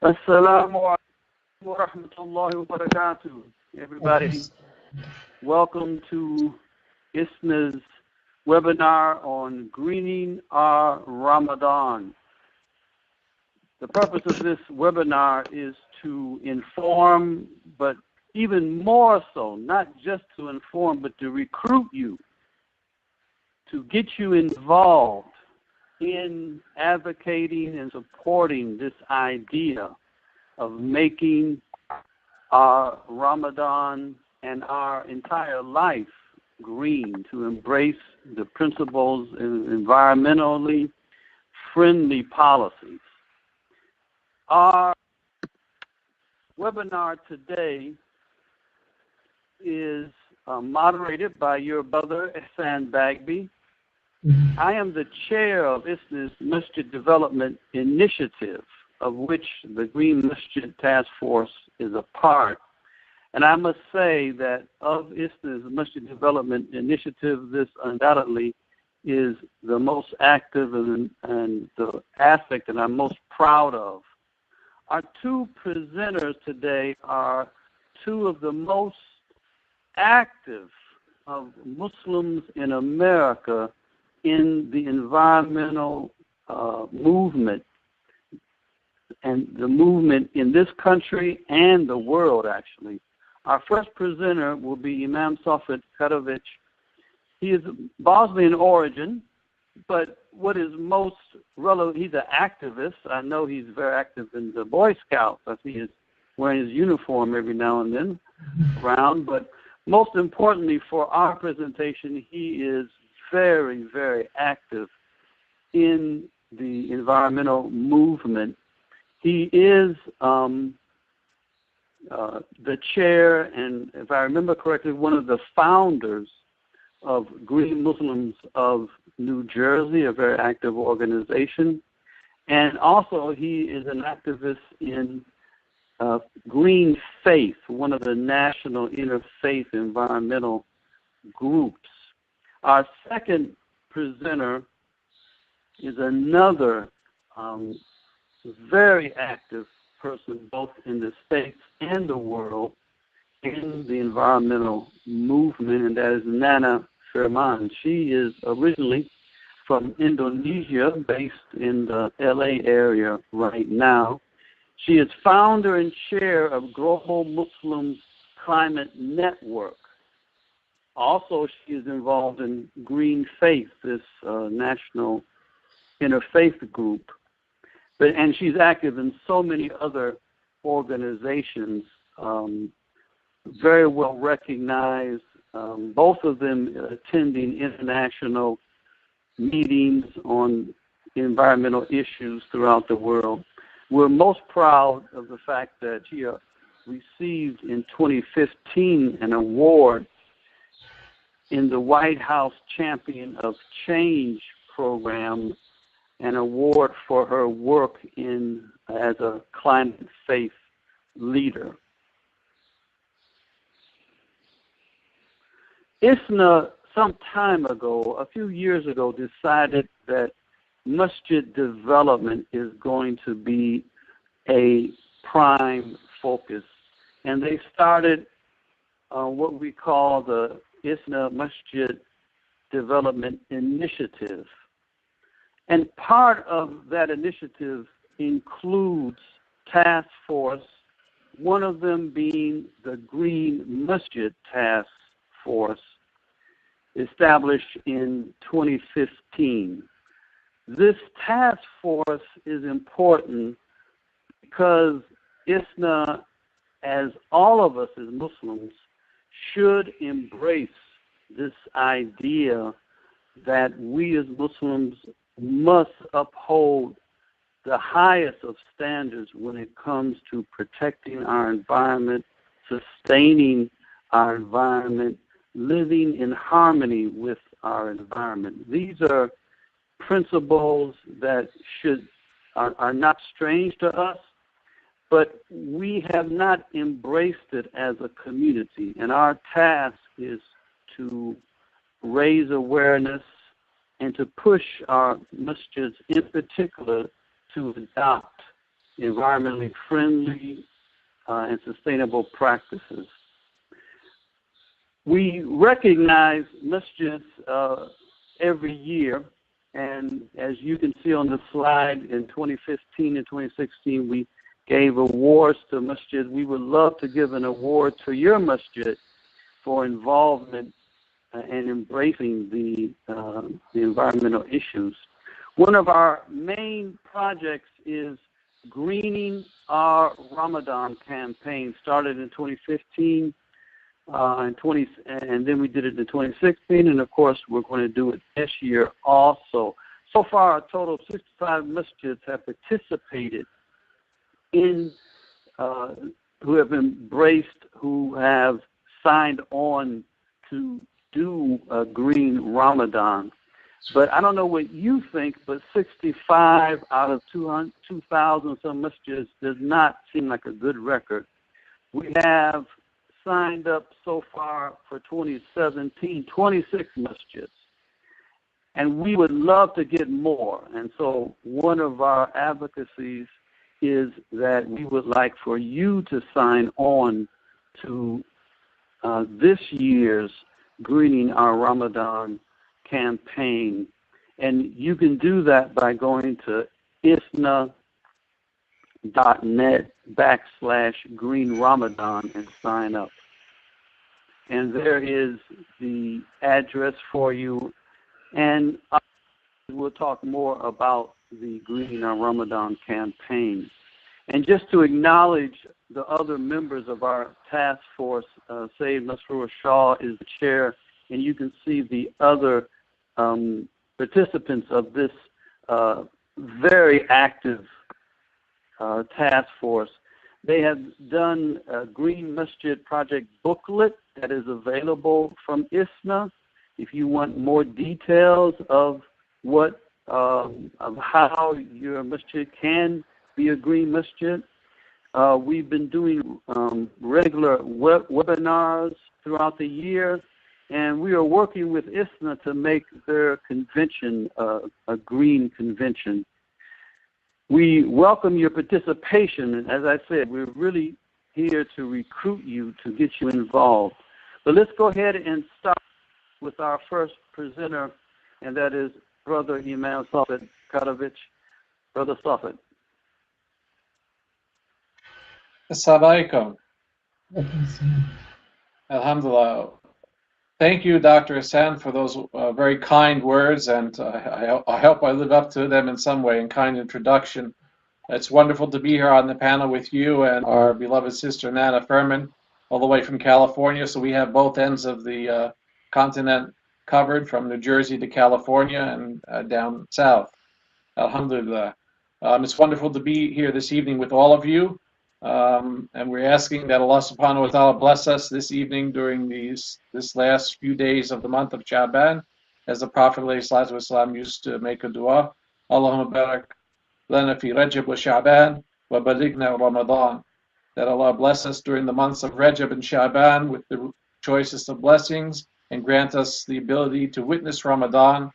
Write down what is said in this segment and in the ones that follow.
Assalamu alaikum wa rahmatullahi wa barakatuh. Everybody, welcome to ISNA's webinar on greening our Ramadan. The purpose of this webinar is to inform, but even more so, not just to inform, but to recruit you, to get you involved in advocating and supporting this idea of making our Ramadan and our entire life green, to embrace the principles of environmentally friendly policies. Our webinar today is moderated by your brother, Ehsan Bagby. I am the chair of ISNA's Masjid Development Initiative, of which the Green Masjid Task Force is a part. And I must say that of ISNA's Masjid Development Initiative, this undoubtedly is the most active and the aspect that I'm most proud of. Our two presenters today are two of the most active of Muslims in America in the environmental movement, and the movement in this country and the world, actually. Our first presenter will be Imam Safet Karovich. He is Bosnian origin, but what is most relevant, he's an activist. I know he's very active in the Boy Scouts. I see he's wearing his uniform every now and then around, but most importantly for our presentation, he is very, very active in the environmental movement. He is the chair, and if I remember correctly, one of the founders of Green Muslims of New Jersey, a very active organization. And also he is an activist in Green Faith, one of the national interfaith environmental groups. Our second presenter is another very active person, both in the States and the world, in the environmental movement, and that is Nana Firman. She is originally from Indonesia, based in the LA area right now. She is founder and chair of Global Muslim Climate Network. Also, she is involved in Green Faith, this national interfaith group. And she's active in so many other organizations, very well recognized, both of them attending international meetings on environmental issues throughout the world. We're most proud of the fact that she received in 2015 an award in the White House Champion of Change program, an award for her work as a climate faith leader. ISNA, some time ago, a few years ago, decided that masjid development is going to be a prime focus. And they started what we call the ISNA Masjid Development Initiative. And part of that initiative includes task force, one of them being the Green Masjid Task Force, established in 2015. This task force is important because ISNA, as all of us as Muslims, should embrace this idea that we as Muslims must uphold the highest of standards when it comes to protecting our environment, sustaining our environment, living in harmony with our environment. These are principles that are not strange to us, but we have not embraced it as a community. And our task is to raise awareness and to push our masjids in particular to adopt environmentally friendly, and sustainable practices. We recognize masjids every year, and as you can see on the slide, in 2015 and 2016, we gave awards to masjids. We would love to give an award to your masjid for involvement and embracing the environmental issues. One of our main projects is greening our Ramadan campaign. Started in 2015, and then we did it in 2016, and of course we're going to do it this year also. So far, a total of 65 masjids have participated in, who have embraced, who have signed on to do a green Ramadan. But I don't know what you think, but 65 out of 2,000 some masjids does not seem like a good record. We have signed up so far for 2017, 26 masjids. And we would love to get more. And so one of our advocacies is that we would like for you to sign on to this year's Greening Our Ramadan campaign. And you can do that by going to isna.net/Green Ramadan and sign up. And there is the address for you. And we'll talk more about the Greening Our Ramadan campaign. And just to acknowledge the other members of our task force, Sayyid Masroor Shah is the chair, and you can see the other participants of this very active task force. They have done a Green Masjid Project booklet that is available from ISNA. If you want more details of what of how your masjid can be a green masjid, we've been doing regular webinars throughout the year, and we are working with ISNA to make their convention a green convention. We welcome your participation, and as I said, we're really here to recruit you, to get you involved. But let's go ahead and start with our first presenter, and that is Brother Imam Safed Karovich. Brother Safed. Assalamu alaikum. Alhamdulillah. Thank you, Dr. Hassan, for those very kind words, and I hope I live up to them in some way in kind introduction. It's wonderful to be here on the panel with you and our beloved sister Nana Furman, all the way from California. So we have both ends of the continent covered, from New Jersey to California and down south. Alhamdulillah. It's wonderful to be here this evening with all of you. And we're asking that Allah subhanahu wa ta'ala bless us this evening during this last few days of the month of Sha'ban, as the Prophet ﷺ used to make a dua. Allahumma barak lana fi Rajab wa Sha'ban wa balighna Ramadan. That Allah bless us during the months of Rajab and Sha'ban with the choicest of blessings, and grant us the ability to witness Ramadan,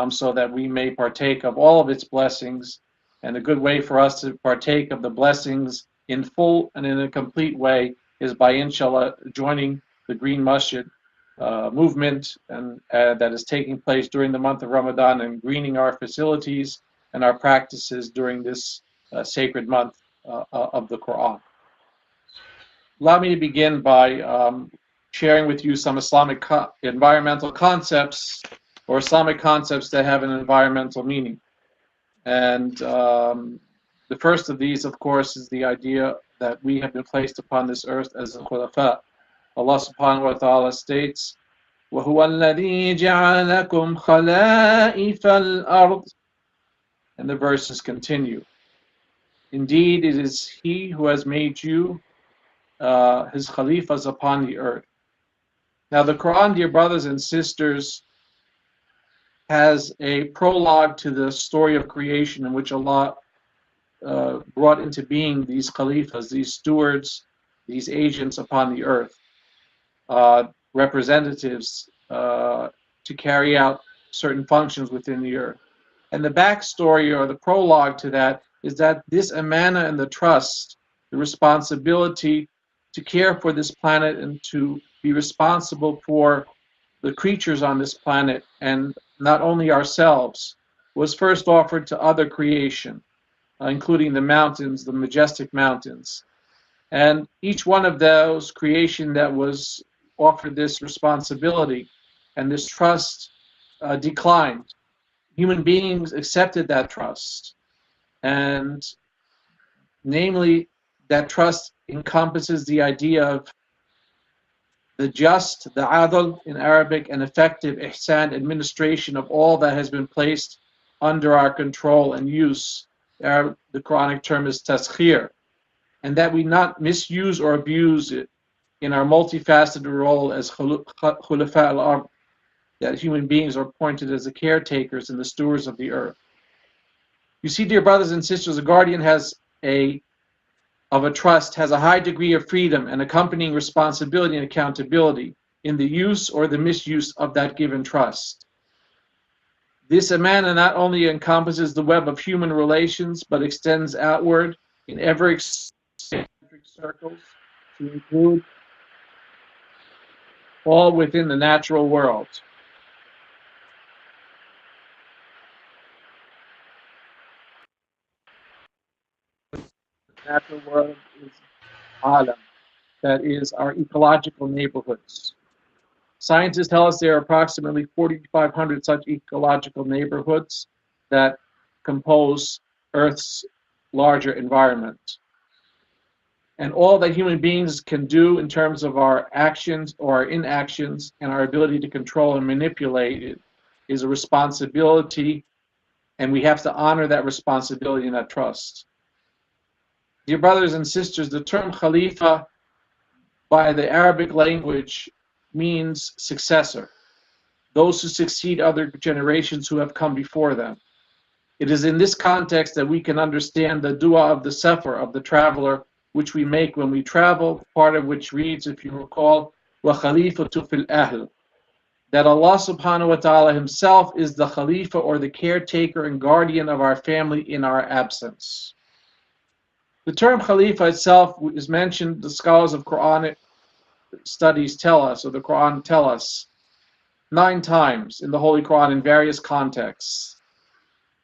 so that we may partake of all of its blessings. And a good way for us to partake of the blessings in full and in a complete way is by, inshallah, joining the Green Masjid movement and that is taking place during the month of Ramadan, and greening our facilities and our practices during this sacred month of the Quran. Allow me to begin by sharing with you some Islamic environmental concepts, or Islamic concepts that have an environmental meaning. And the first of these, of course, is the idea that we have been placed upon this earth as a khulafa. Allah subhanahu wa ta'ala states, وَهُوَ الَّذِي جَعَلَكُمْ خَلَائِفَ الْأَرْضِ. And the verses continue. Indeed, it is He who has made you His khalifas upon the earth. Now the Quran, dear brothers and sisters, has a prologue to the story of creation in which Allah brought into being these khalifas, these stewards, these agents upon the earth, representatives to carry out certain functions within the earth. And the backstory, or the prologue to that, is that this amana and the trust, the responsibility to care for this planet and to be responsible for the creatures on this planet and not only ourselves, was first offered to other creation, including the mountains, the majestic mountains. And each one of those creation that was offered this responsibility and this trust declined. Human beings accepted that trust. And namely, that trust encompasses the idea of the just, the adl in Arabic, and effective ihsan, administration of all that has been placed under our control and use. The Quranic term is taskhir. And that we not misuse or abuse it in our multifaceted role as khulafa al-ard, that human beings are appointed as the caretakers and the stewards of the earth. You see, dear brothers and sisters, a guardian of a trust has a high degree of freedom and accompanying responsibility and accountability in the use or the misuse of that given trust. This amana not only encompasses the web of human relations, but extends outward in ever-eccentric circles to include all within the natural world. The natural world is alam, that is our ecological neighborhoods. Scientists tell us there are approximately 4,500 such ecological neighborhoods that compose Earth's larger environment. And all that human beings can do in terms of our actions or our inactions and our ability to control and manipulate it is a responsibility, and we have to honor that responsibility and that trust. Dear brothers and sisters, the term Khalifa by the Arabic language means successor, those who succeed other generations who have come before them. It is in this context that we can understand the dua of the sefer, of the traveler, which we make when we travel, part of which reads, if you recall, وَخَلِيفَةُ فِي الْأَهْلِ, that Allah subhanahu wa ta'ala himself is the Khalifa or the caretaker and guardian of our family in our absence. The term Khalifa itself is mentioned, the scholars of Quranic studies tell us, or the Quran tell us, 9 times in the Holy Quran in various contexts.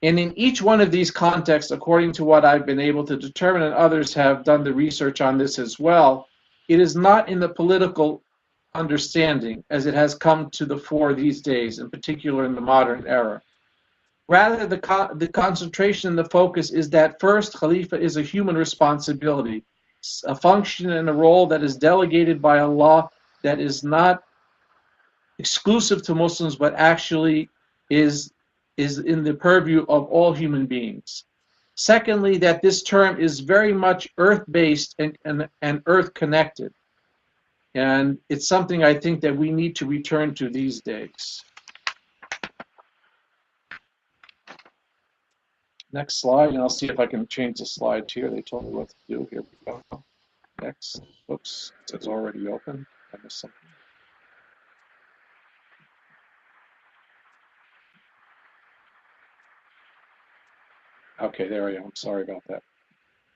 And in each one of these contexts, according to what I've been able to determine, and others have done the research on this as well, it is not in the political understanding as it has come to the fore these days, in particular in the modern era. Rather, the concentration and the focus is that first, Khalifa is a human responsibility, a function and a role that is delegated by Allah that is not exclusive to Muslims, but actually is in the purview of all human beings. Secondly, that this term is very much earth-based and earth-connected. And it's something I think that we need to return to these days. Next slide, and I'll see if I can change the slide here. They told me what to do. Here we go. Next. Oops, it says already open. I missed something. Okay, there I am. Sorry about that.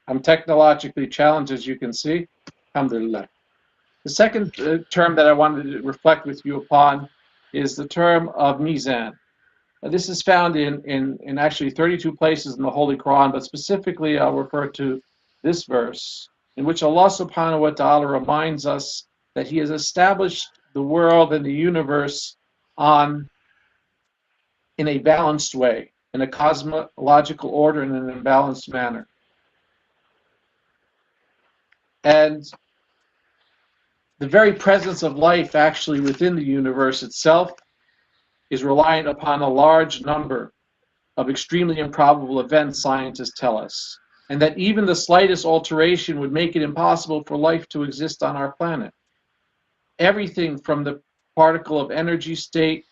I'm technologically challenged, as you can see. Alhamdulillah. The second term that I wanted to reflect with you upon is the term of mizan. This is found in actually 32 places in the Holy Quran, but specifically I'll refer to this verse, in which Allah subhanahu wa ta'ala reminds us that He has established the world and the universe in a balanced way, in a cosmological order, in an imbalanced manner. And the very presence of life actually within the universe itself is reliant upon a large number of extremely improbable events, scientists tell us, and that even the slightest alteration would make it impossible for life to exist on our planet. Everything from the particle of energy state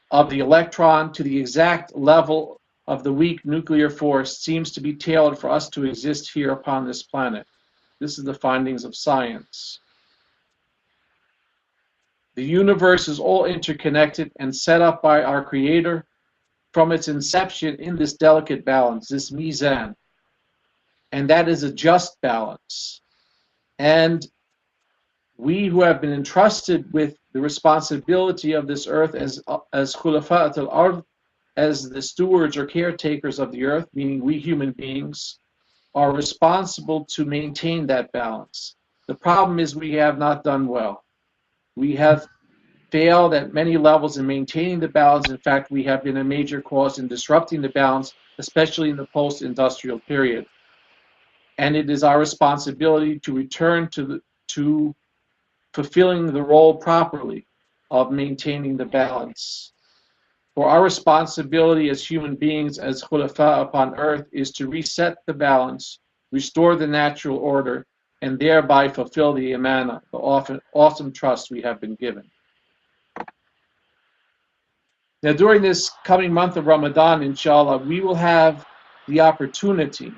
of the electron to the exact level of the weak nuclear force seems to be tailored for us to exist here upon this planet. This is the findings of science. The universe is all interconnected and set up by our Creator from its inception in this delicate balance, this mizan. And that is a just balance. And we who have been entrusted with the responsibility of this earth as khulafat al-ard, as the stewards or caretakers of the earth, meaning we human beings, are responsible to maintain that balance. The problem is we have not done well. We have failed at many levels in maintaining the balance. In fact, we have been a major cause in disrupting the balance, especially in the post-industrial period. And it is our responsibility to return to fulfilling the role properly of maintaining the balance. For our responsibility as human beings, as khulafa upon earth, is to reset the balance, restore the natural order, and thereby fulfill the amana, the awesome trust we have been given. Now, during this coming month of Ramadan, inshallah, we will have the opportunity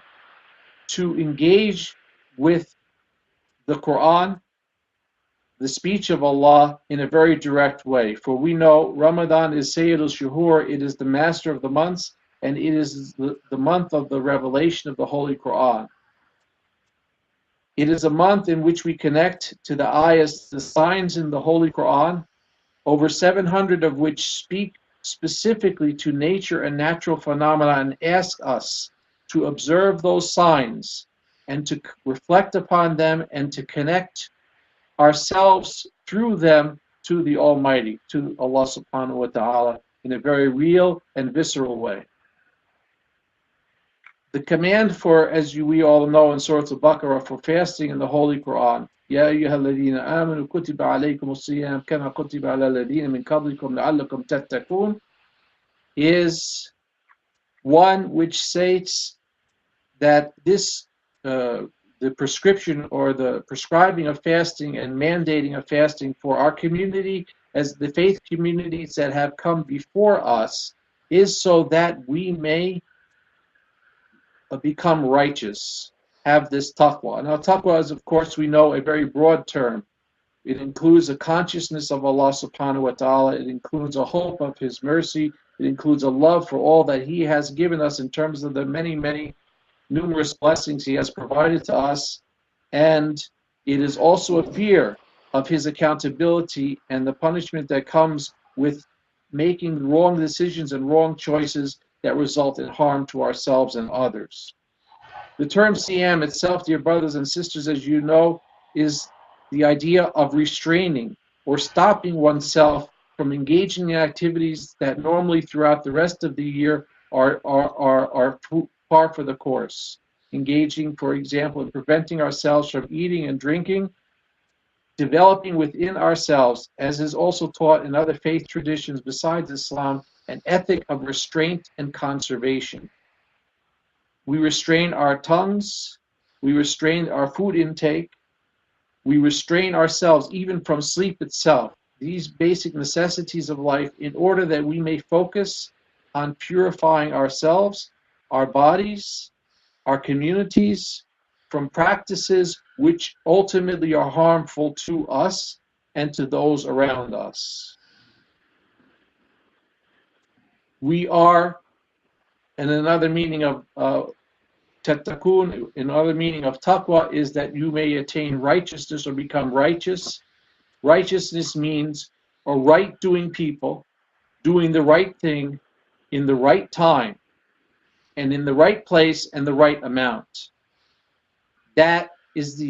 to engage with the Quran, the speech of Allah, in a very direct way. For we know Ramadan is Sayyid al-Shuhur, it is the master of the months, and it is the month of the revelation of the Holy Quran. It is a month in which we connect to the ayahs, the signs in the Holy Quran, over 700 of which speak specifically to nature and natural phenomena and ask us to observe those signs and to reflect upon them and to connect ourselves through them to the Almighty, to Allah subhanahu wa ta'ala, in a very real and visceral way. The command for, as we all know in Surah Al-Baqarah, for fasting in the Holy Quran, يَا أَيُّهَا الَّذِينَ آمَنُوا كُتِبَ عَلَيْكُمُ الصِّيَامُ كَمَا كُتِبَ عَلَى الَّذِينَ مِنْ قَبْلِكُمْ لَعَلَّكُمْ تَتَّقُونَ, is one which states that this the prescription or the prescribing of fasting and mandating of fasting for our community, as the faith communities that have come before us, is so that we may become righteous, have this taqwa. Now, taqwa is, of course, we know, a very broad term. It includes a consciousness of Allah subhanahu wa ta'ala. It includes a hope of His mercy. It includes a love for all that He has given us in terms of the many, many numerous blessings He has provided to us. And it is also a fear of His accountability and the punishment that comes with making wrong decisions and wrong choices that result in harm to ourselves and others. The term Siyam itself, dear brothers and sisters, as you know, is the idea of restraining or stopping oneself from engaging in activities that normally throughout the rest of the year are par for the course. Engaging, for example, in preventing ourselves from eating and drinking, developing within ourselves, as is also taught in other faith traditions besides Islam, an ethic of restraint and conservation. We restrain our tongues, we restrain our food intake, we restrain ourselves even from sleep itself, these basic necessities of life, in order that we may focus on purifying ourselves, our bodies, our communities, from practices which ultimately are harmful to us and to those around us. We are, and another meaning of tattaqun, another meaning of taqwa, is that you may attain righteousness or become righteous. Righteousness means a right-doing people, doing the right thing in the right time, and in the right place and the right amount. That is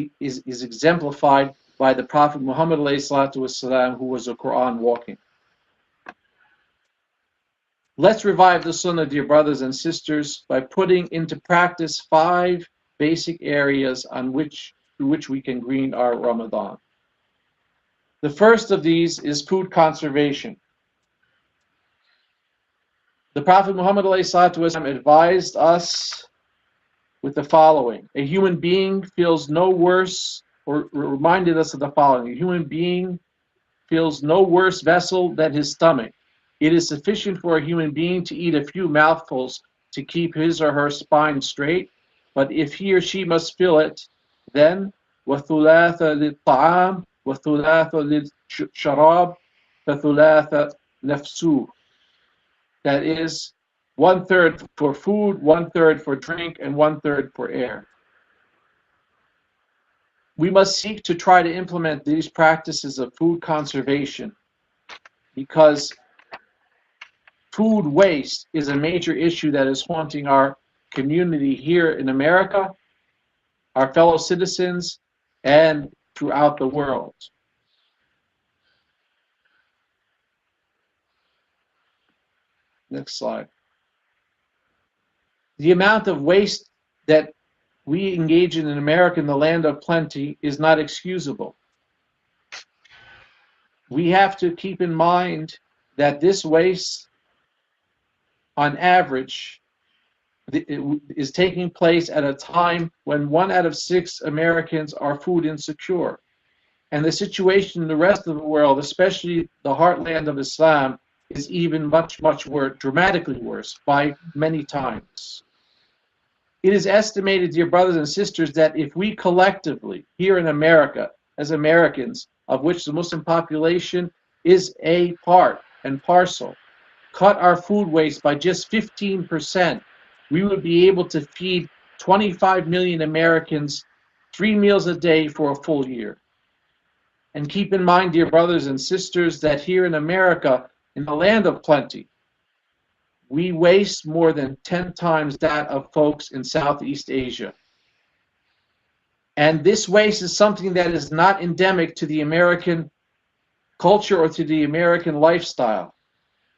exemplified by the Prophet Muhammad ﷺ, who was a Quran walking. Let's revive the Sunnah, dear brothers and sisters, by putting into practice 5 basic areas through which we can green our Ramadan. The first of these is food conservation. The Prophet Muhammad ﷺ advised us with the following: a human being feels no worse, or reminded us of the following: a human being feels no worse vessel than his stomach. It is sufficient for a human being to eat a few mouthfuls to keep his or her spine straight, but if he or she must fill it, then وَثُلَاثَ لِلطَّعَامِ وَثُلَاثَ لِلشَّرَابِ فَثُلَاثَ نَفْسُهُ. That is, 1/3 for food, 1/3 for drink, and 1/3 for air. We must seek to try to implement these practices of food conservation because food waste is a major issue that is haunting our community here in America, our fellow citizens, and throughout the world. Next slide. The amount of waste that we engage in America, in the land of plenty, is not excusable. We have to keep in mind that this waste, on average, is taking place at a time when 1 out of 6 Americans are food insecure. And the situation in the rest of the world, especially the heartland of Islam, is even much, much worse, dramatically worse, by many times. It is estimated, dear brothers and sisters, that if we collectively, here in America, as Americans, of which the Muslim population is a part and parcel, cut our food waste by just 15%, we would be able to feed 25 million Americans 3 meals a day for a full year. And keep in mind, dear brothers and sisters, that here in America, in the land of plenty, we waste more than 10 times that of folks in Southeast Asia. And this waste is something that is not endemic to the American culture or to the American lifestyle.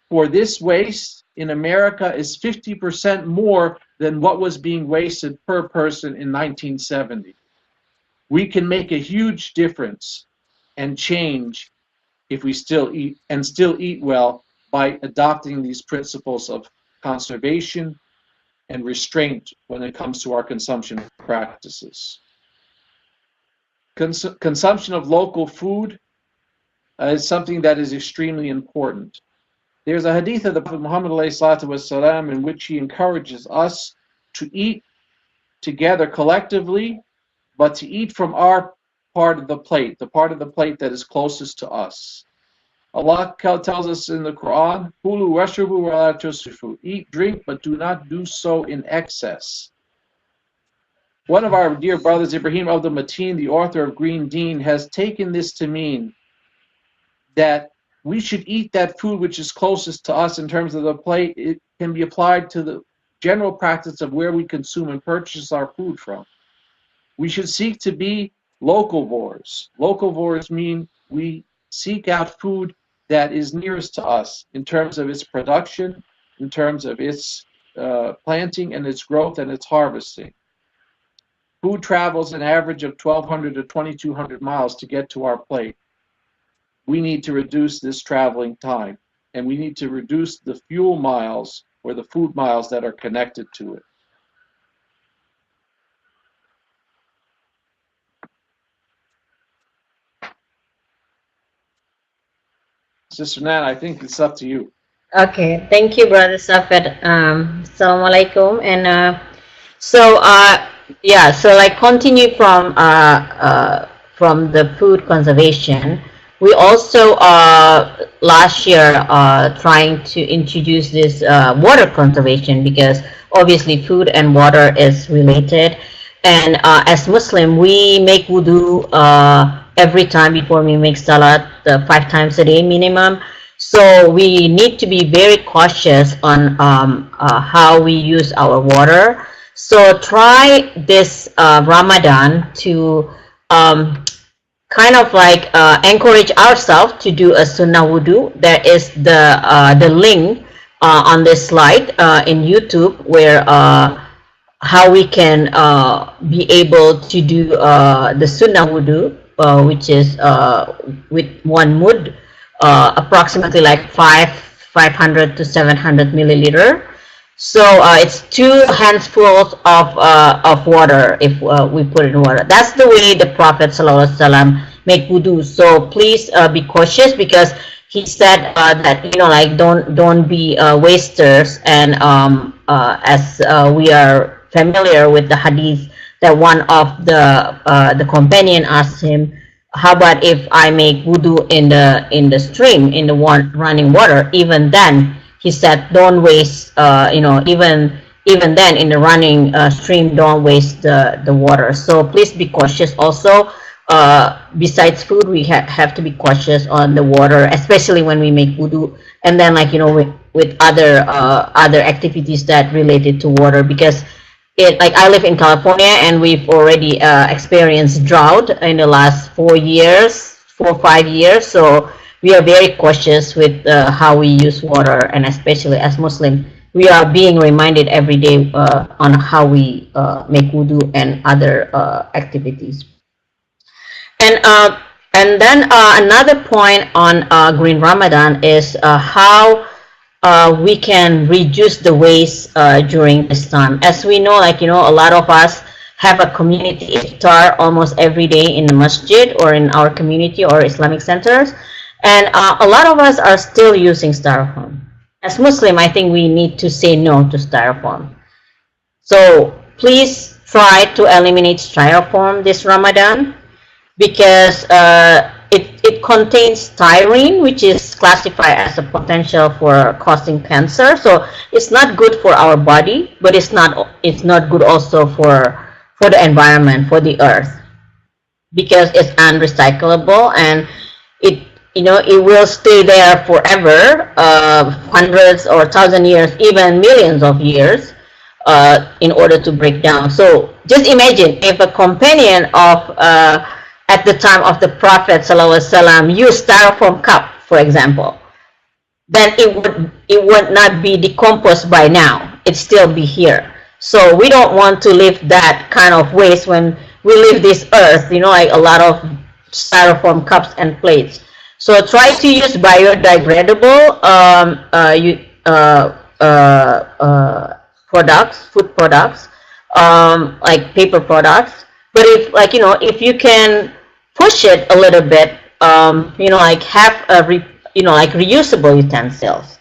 For this waste in America is 50% more than what was being wasted per person in 1970. We can make a huge difference and change if we still eat well by adopting these principles of conservation and restraint when it comes to our consumption practices. Consumption of local food is something that is extremely important. There's a hadith of the Prophet Muhammad ﷺ in which he encourages us to eat together collectively, but to eat from our part of the plate, the part of the plate that is closest to us. Allah tells us in the Quran, "Kulu washrabu wa la tusrifu." Eat, drink, but do not do so in excess. One of our dear brothers, Ibrahim Abdul Mateen, the author of Green Deen, has taken this to mean that we should eat that food which is closest to us in terms of the plate. It can be applied to the general practice of where we consume and purchase our food from. We should seek to be locavores. Locavores mean we seek out food that is nearest to us in terms of its production, in terms of its planting and its growth and its harvesting. Food travels an average of 1,200 to 2,200 miles to get to our plate. We need to reduce this traveling time, and we need to reduce the fuel miles or the food miles that are connected to it. Sister Nan, I think it's up to you. Okay, thank you, Brother Safed. Assalamu alaikum. And yeah, so like continue from the food conservation. We also last year trying to introduce this water conservation, because obviously food and water is related. And as Muslim, we make wudu every time before we make salat, 5 times a day minimum. So we need to be very cautious on how we use our water. So try this Ramadan to kind of like encourage ourselves to do a sunnah wudu. There is the link on this slide in YouTube where how we can be able to do the sunnah wudu, which is with 1 mud, approximately like 500 to 700 milliliter. So it's 2 handfuls of water if we put it in water. That's the way the Prophet ﷺ make wudu. So please be cautious, because he said that, you know, like don't be wasters. And as we are familiar with the hadith, that one of the companion asked him, how about if I make wudu in the stream, in the running water? Even then he said don't waste, even then in the running stream, don't waste the water. So please be cautious also. Besides food, we have to be cautious on the water, especially when we make wudu, and then with other activities that related to water, because I live in California, and we've already experienced drought in the last 4 or 5 years. So we are very cautious with how we use water, and especially as Muslim, we are being reminded every day on how we make wudu and other activities. And then another point on Green Ramadan is how we can reduce the waste during this time. As we know, a lot of us have a community iftar almost every day in the masjid or in our community or Islamic centers, and a lot of us are still using styrofoam. As Muslim, I think we need to say no to styrofoam. So please try to eliminate styrofoam this Ramadan, because it contains styrene, which is classified as a potential for causing cancer. So it's not good for our body, but it's not good also for the environment, for the earth, because it's unrecyclable, and it will stay there forever, hundreds or 1,000 years, even millions of years, in order to break down. So just imagine if a companion of at the time of the Prophet ﷺ used styrofoam cup, for example, then it would not be decomposed by now. It'd still be here. So we don't want to leave that kind of waste when we leave this earth, like a lot of styrofoam cups and plates. So try to use biodegradable food products, like paper products. But if you can push it a little bit, have reusable utensils.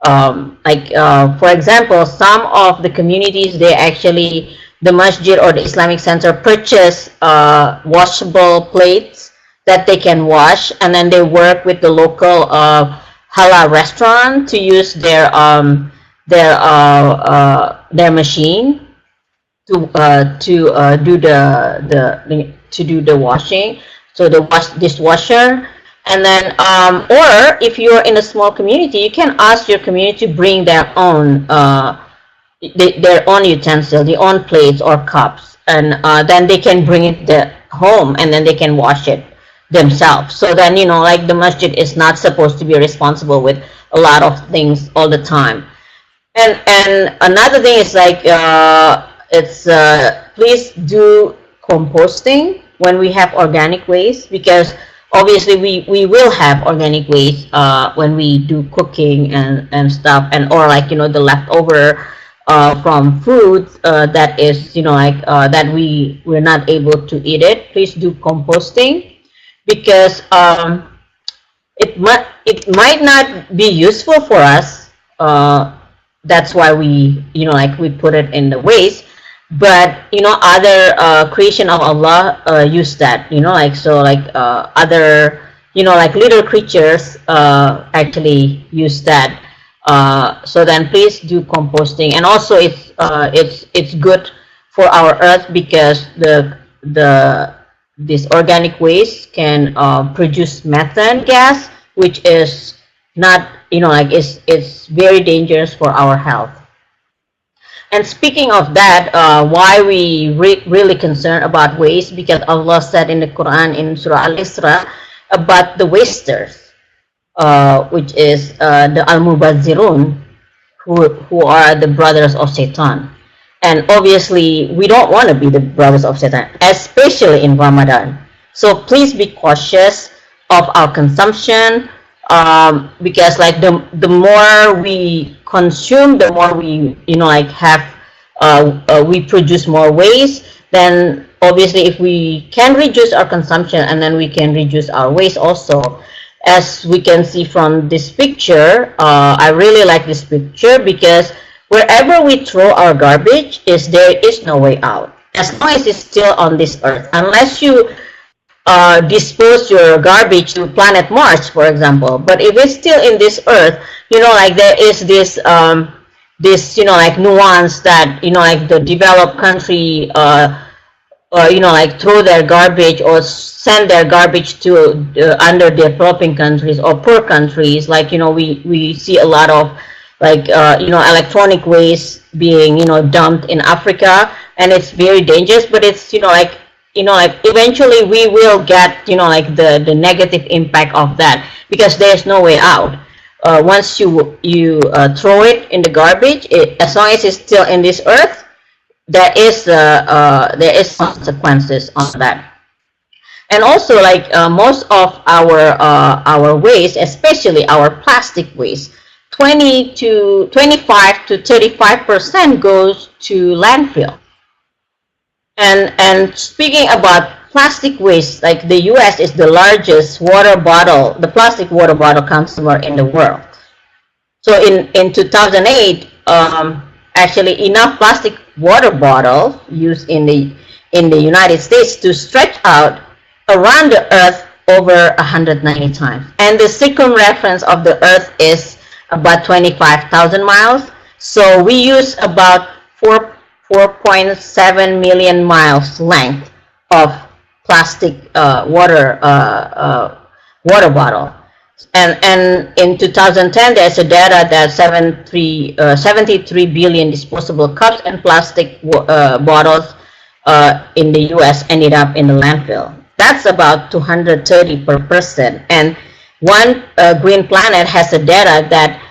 For example, some of the communities, the masjid or the Islamic center purchase washable plates that they can wash, and then they work with the local halal restaurant to use their machine to do the washing, so the dishwasher. And then or if you're in a small community, you can ask your community to bring their own utensil, their own plates or cups, and then they can bring it home, and then they can wash it themselves. So then the masjid is not supposed to be responsible with a lot of things all the time. And another thing is please do composting when we have organic waste, because obviously we will have organic waste when we do cooking and stuff, and or the leftover from food that is that we're not able to eat it. Please do composting, because it might not be useful for us. That's why we we put it in the waste. But other creation of Allah use that, other little creatures actually use that. So then please do composting. And also it's good for our earth, because this organic waste can produce methane gas, which is not it's very dangerous for our health. And speaking of that, why we really concerned about waste, because Allah said in the Quran in Surah Al-Isra about the wasters, which is the Al-Mubazzirun, who are the brothers of Satan. And obviously, we don't want to be the brothers of Satan, especially in Ramadan. So please be cautious of our consumption, because the more we consume, the more we we produce more waste. Then obviously, if we can reduce our consumption, and then we can reduce our waste also. As we can see from this picture, I really like this picture, because wherever we throw our garbage, there is no way out. As long as it's still on this earth, unless you dispose your garbage to planet Mars, for example. But if it's still in this Earth, like there is this like nuance that like the developed country like throw their garbage or send their garbage to under developing countries or poor countries. Like we see a lot of like electronic waste being dumped in Africa, and it's very dangerous. But it's like eventually we will get like the negative impact of that, because there's no way out. Once you throw it in the garbage, as long as it's still in this earth, there is consequences on that. And also, like most of our waste, especially our plastic waste, 25 to 35% goes to landfill. And speaking about plastic waste, like the U.S. is the largest the plastic water bottle consumer in the world. So in 2008, actually enough plastic water bottle used in the United States to stretch out around the Earth over 190 times. And the circumference of the Earth is about 25,000 miles. So we use about 4.7 million miles length of plastic water bottle. And in 2010, there's a data that 73 billion disposable cups and plastic bottles in the U.S. ended up in the landfill. That's about 230 per person. And one Green Planet has a data that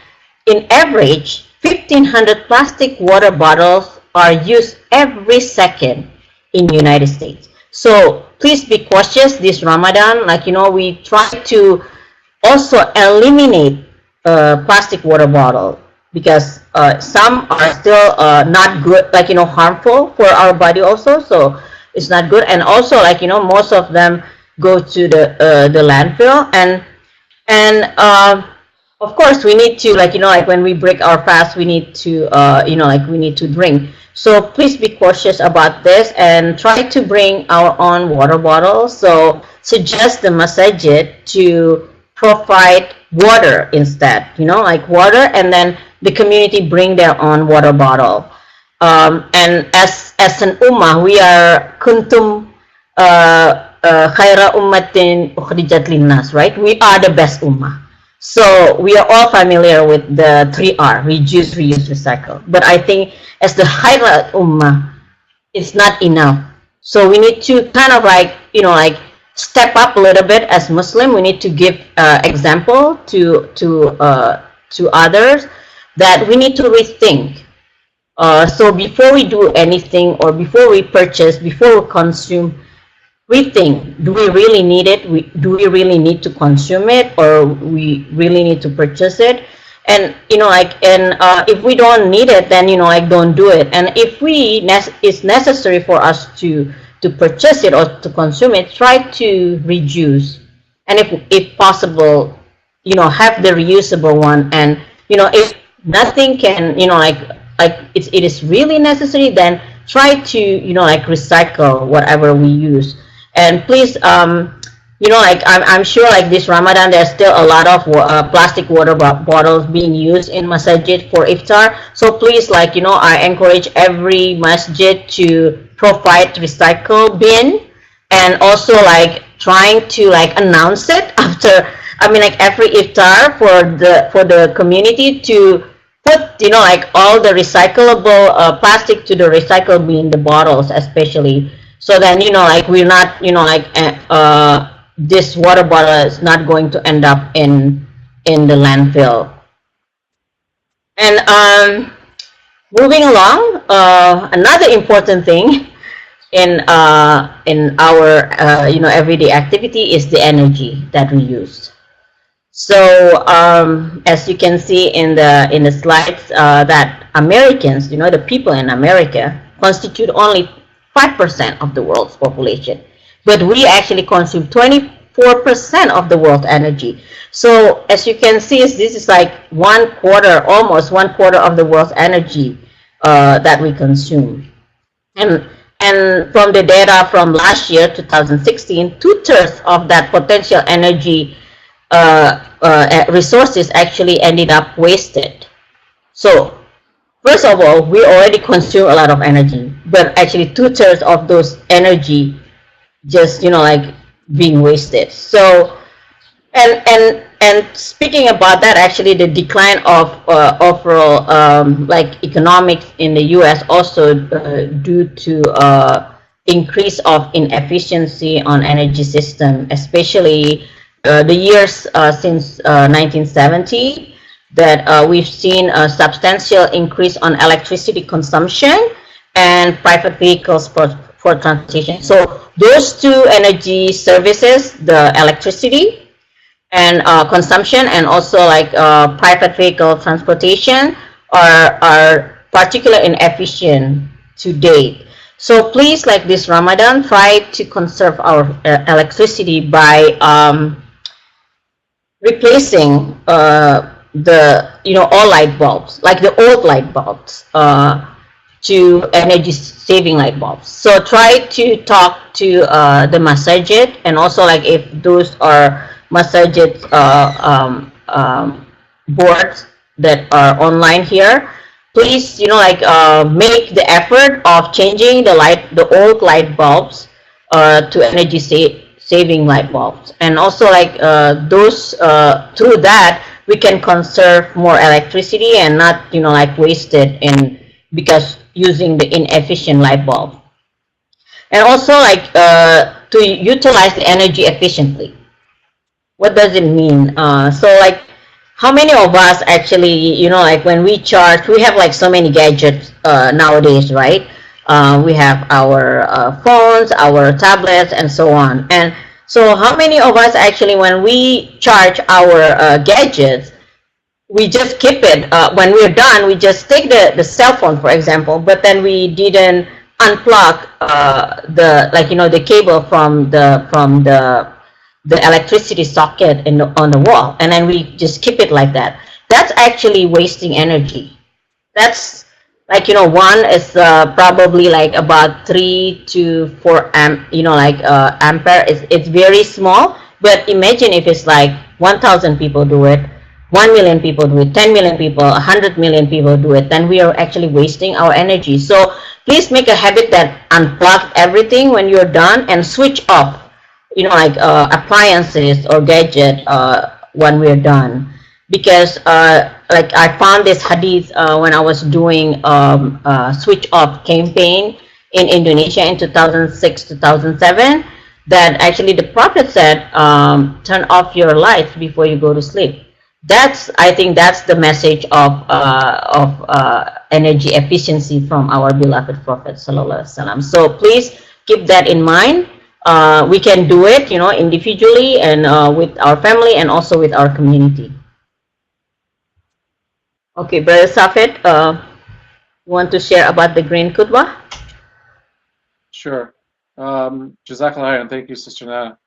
in average 1,500 plastic water bottles are used every second in the United States. So please be cautious this Ramadan. Like we try to also eliminate plastic water bottle, because some are still not good, like harmful for our body also, so it's not good. And also, like most of them go to the landfill. And of course we need to, like like when we break our fast, we need to we need to drink. So please be cautious about this and try to bring our own water bottles. So suggest the masajid to provide water instead, like water, and then the community bring their own water bottle. And as an ummah, we are kuntum khaira ummatin ukhrijat linnas, right? We are the best ummah. So we are all familiar with the 3R: reduce, reuse, recycle. But I think as the khaira ummah, it's not enough. So we need to kind of like step up a little bit as Muslim. We need to give example to others that we need to rethink. So before we do anything, or before we purchase, before we consume, rethink: do we really need it? Do we really need to consume it, or we really need to purchase it? And if we don't need it, then don't do it. And if it's necessary for us to purchase it or to consume it, try to reduce, and if possible, have the reusable one. And if nothing can, it is really necessary, then try to recycle whatever we use. And please, I'm sure like this Ramadan, there's still a lot of plastic water bottles being used in masjid for iftar. So please, I encourage every masjid to provide recycle bin, and also trying to announce it after, every iftar for the community to put all the recyclable plastic to the recycle bin, the bottles especially, so then we're not this water bottle is not going to end up in the landfill. And moving along, another important thing in our everyday activity is the energy that we use. So as you can see in the slides, that Americans, the people in America, constitute only 5% of the world's population, but we actually consume 24% of the world's energy. So as you can see, this is like almost one quarter of the world's energy that we consume. And And from the data from last year, 2016, two-thirds of that potential energy resources actually ended up wasted. So first of all, we already consume a lot of energy, but actually two-thirds of those energy just like being wasted. So and speaking about that, actually the decline of overall like economics in the U.S. also due to increase of inefficiency on energy system, especially the years since 1970, that we've seen a substantial increase on electricity consumption and private vehicles for transportation. So those two energy services, the electricity and consumption, and also like private vehicle transportation, are particularly inefficient to date. So please, like this Ramadan, try to conserve our electricity by replacing the all light bulbs, like the old light bulbs, to energy saving light bulbs. So try to talk to the masajid, and also like if those are masajid boards that are online here, please like make the effort of changing the old light bulbs to energy saving light bulbs. And also like those through that we can conserve more electricity and not like wasted in because using the inefficient light bulb. And also like to utilize the energy efficiently. What does it mean? So like how many of us actually like when we charge, we have like so many gadgets nowadays, right? We have our phones, our tablets, and so on. And so how many of us actually when we charge our gadgets, we just keep it when we're done, we just take the cell phone, for example, but then we didn't unplug the like the cable from the electricity socket on the wall, and then we just keep it like that. That's actually wasting energy. That's like one is probably like about 3 to 4 amp, like ampere. It's very small, but imagine if it's like 1,000 people do it, 1 million people do it, 10 million people, 100 million people do it, then we are actually wasting our energy. So please make a habit that unplug everything when you're done and switch off like appliances or gadget when we're done. Because like I found this hadith when I was doing switch off campaign in Indonesia in 2006 2007, that actually the prophet said turn off your lights before you go to sleep. I think that's the message of energy efficiency from our beloved prophet sallallahu alaihi wasallam. So please keep that in mind. We can do it individually and with our family and also with our community. Okay, Brother Safed, you want to share about the green khutbah? Sure. Jazakallah, and thank you, Sister Nana.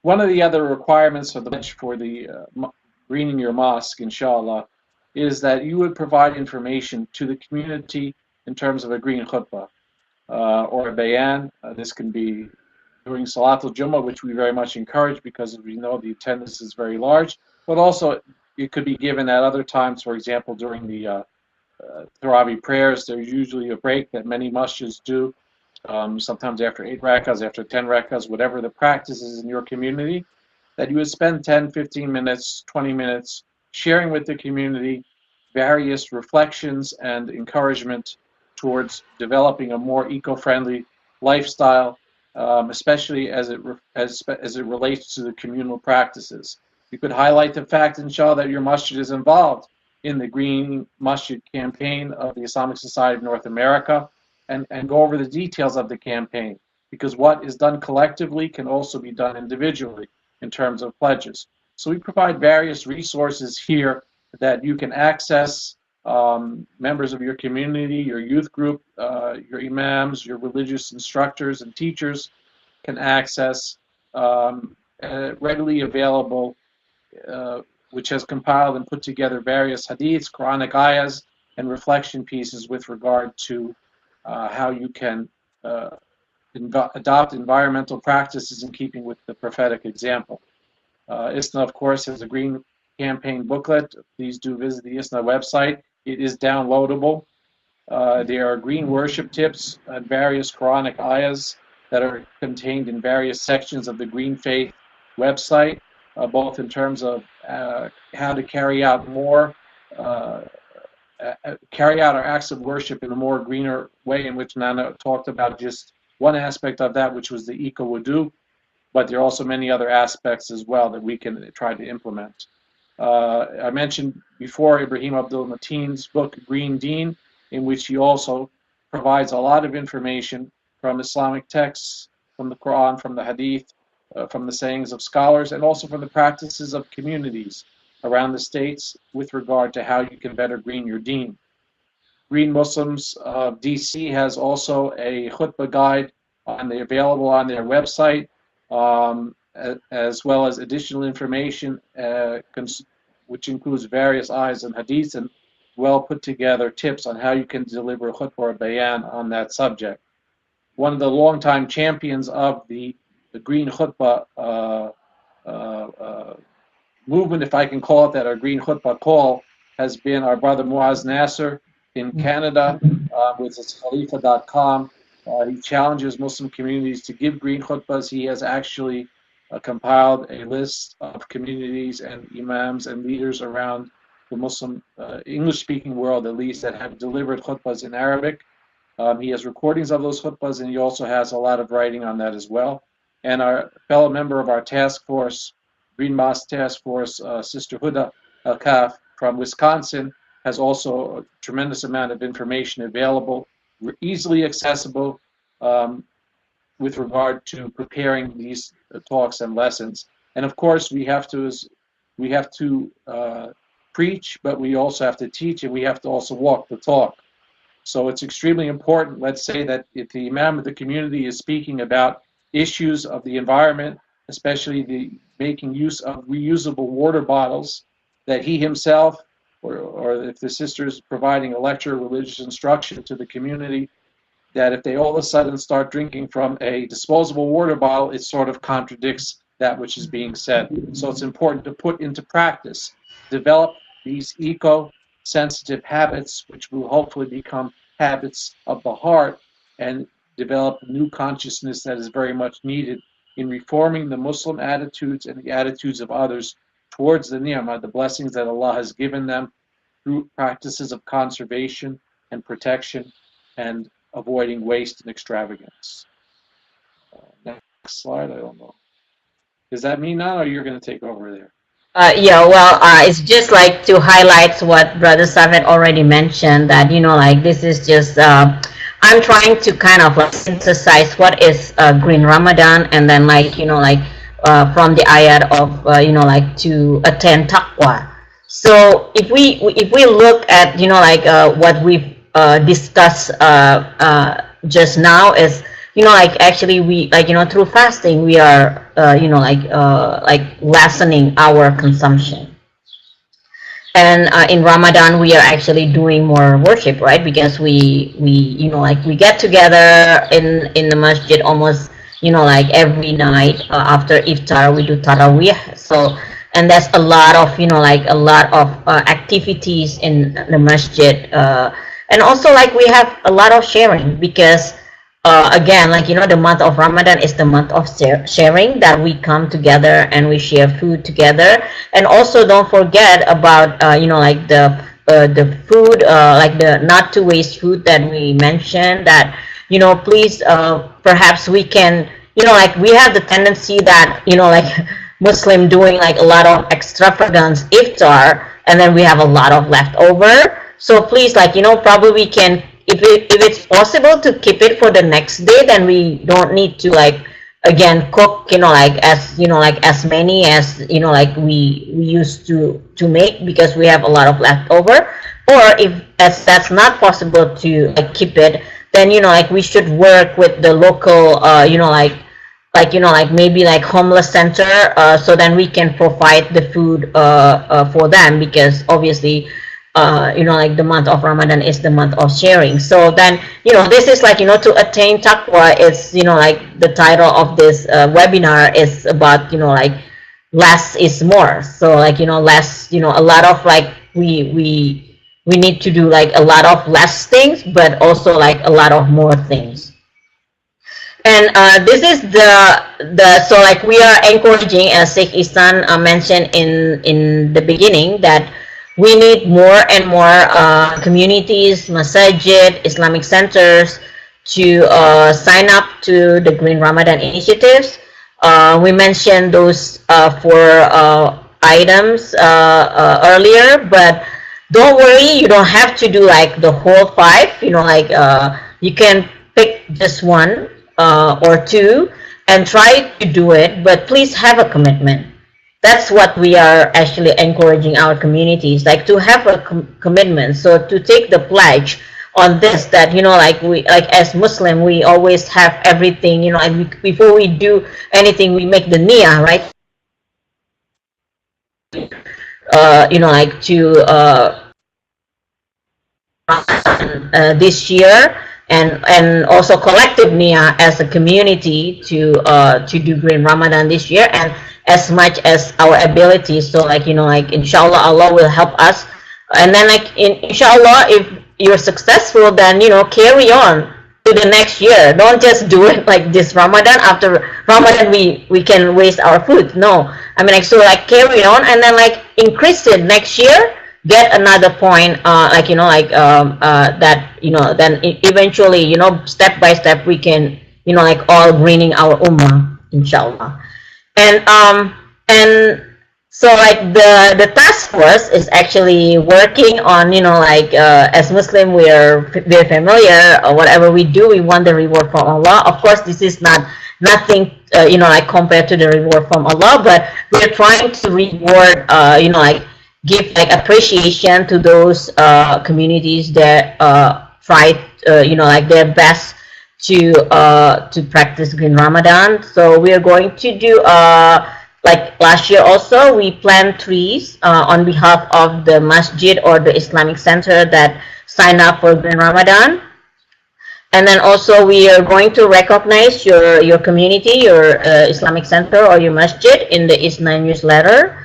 One of the other requirements of the pledge for the greening your mosque, inshallah, is that you would provide information to the community in terms of a green khutbah or a bayan. This can be during Salatul Jummah, which we very much encourage because we know the attendance is very large, but also it could be given at other times. For example, during the Tarawih prayers, there's usually a break that many masjids do, sometimes after 8 rakahs, after 10 rakahs, whatever the practice is in your community, that you would spend 10, 15 minutes, 20 minutes sharing with the community various reflections and encouragement towards developing a more eco-friendly lifestyle, especially as it relates to the communal practices. You could highlight the fact, inshallah, that your masjid is involved in the Green Masjid campaign of the Islamic Society of North America, and go over the details of the campaign, because what is done collectively can also be done individually in terms of pledges. So we provide various resources here that you can access. Members of your community, your youth group, your imams, your religious instructors and teachers can access readily available, which has compiled and put together various hadiths, Quranic ayahs, and reflection pieces with regard to how you can adopt environmental practices in keeping with the prophetic example. ISNA, of course, has a green campaign booklet. Please do visit the ISNA website. It is downloadable. There are green worship tips and various Quranic ayahs that are contained in various sections of the Green Faith website, both in terms of how to carry out our acts of worship in a more greener way, in which Nana talked about just one aspect of that, which was the eco wudu, but there are also many other aspects as well that we can try to implement. I mentioned before Ibrahim Abdul Mateen's book Green Deen, in which he also provides a lot of information from Islamic texts, from the Quran, from the Hadith, from the sayings of scholars, and also from the practices of communities around the states with regard to how you can better green your deen. Green Muslims of DC has also a khutbah guide available on their website, as well as additional information which includes various ayahs and hadiths and well put together tips on how you can deliver khutbah or bayan on that subject. One of the longtime champions of the green khutbah movement, if I can call it that, or green khutbah call, has been our brother Muaz Nasser in Canada with his khalifa.com. He challenges Muslim communities to give green khutbahs. He has actually compiled a list of communities and imams and leaders around the Muslim English-speaking world, at least, that have delivered khutbahs in Arabic. He has recordings of those khutbahs, and he also has a lot of writing on that as well. And our fellow member of our task force, Green Mosque Task Force, Sister Huda Al-Kaf from Wisconsin, has also a tremendous amount of information available, easily accessible with regard to preparing these talks and lessons. And of course, we have to preach, but we also have to teach, and we have to also walk the talk. So it's extremely important, let's say, that if the imam of the community is speaking about issues of the environment, especially the making use of reusable water bottles, that he himself, or if the sister is providing a lecture, religious instruction to the community, that if they all of a sudden start drinking from a disposable water bottle, it sort of contradicts that which is being said. So it's important to put into practice, develop these eco-sensitive habits, which will hopefully become habits of the heart, and develop new consciousness that is very much needed in reforming the Muslim attitudes and the attitudes of others towards the ni'mah, the blessings that Allah has given them through practices of conservation and protection and avoiding waste and extravagance. Next slide, I don't know. Is that me now, or you're going to take over there? Yeah, well, it's just like to highlight what Brother Safed already mentioned, that, like this is just, I'm trying to kind of like synthesize what is Green Ramadan, and then from the ayat of, like to attend taqwa. So if we look at, what we've discussed just now is, actually we, through fasting, we are, lessening our consumption. And in Ramadan, we are actually doing more worship, right? Because we get together in the masjid almost, every night after iftar, we do tarawih. So, and there's a lot of, activities in the masjid. And also, we have a lot of sharing because, again, the month of Ramadan is the month of sharing, that we come together and we share food together. And also don't forget about, the food, the not to waste food that we mentioned, that, please, perhaps we can, we have the tendency that, Muslim doing a lot of extravagance iftar, and then we have a lot of leftover. So please, probably we can, if it's possible to keep it for the next day, then we don't need to again cook as many as we used to make, because we have a lot of leftover. Or if that's not possible to keep it, then we should work with the local maybe homeless center, so then we can provide the food for them, because obviously like the month of Ramadan is the month of sharing. So then, this is like, to attain taqwa, it's, like the title of this webinar is about, like less is more. So like, less, a lot of like, we need to do like a lot of less things, but also like a lot of more things. And this is so like we are encouraging, as Sheikh Isan mentioned in the beginning, that we need more and more communities, masajid, Islamic centers to sign up to the Green Ramadan initiatives. We mentioned those four items earlier, but don't worry, you don't have to do like the whole five. Like you can pick just one or two and try to do it, but please have a commitment. That's what we are actually encouraging our communities, like to have a commitment. So to take the pledge on this, that like we, like as Muslim, we always have everything, and before we do anything, we make the niyyah, right? Like to this year, and also collective niyyah as a community to do Green Ramadan this year, and as much as our ability. So like like inshallah Allah will help us, and then like inshallah, if you're successful, then carry on to the next year. Don't just do it like this Ramadan. After Ramadan we can waste our food. No, I mean like, so like carry on, and then like increase it next year, get another point, like that, then eventually, step by step we can, like all greening our ummah, inshallah. And so like the task force is actually working on, like as Muslim, we're very familiar, whatever we do, we want the reward from Allah. Of course, this is nothing, like compared to the reward from Allah, but we're trying to reward, like give like appreciation to those communities that tried, like their best to practice Green Ramadan. So we are going to do like last year also, we plant trees on behalf of the masjid or the Islamic center that sign up for Green Ramadan. And then also we are going to recognize your community, your Islamic center or your masjid in the ISNA newsletter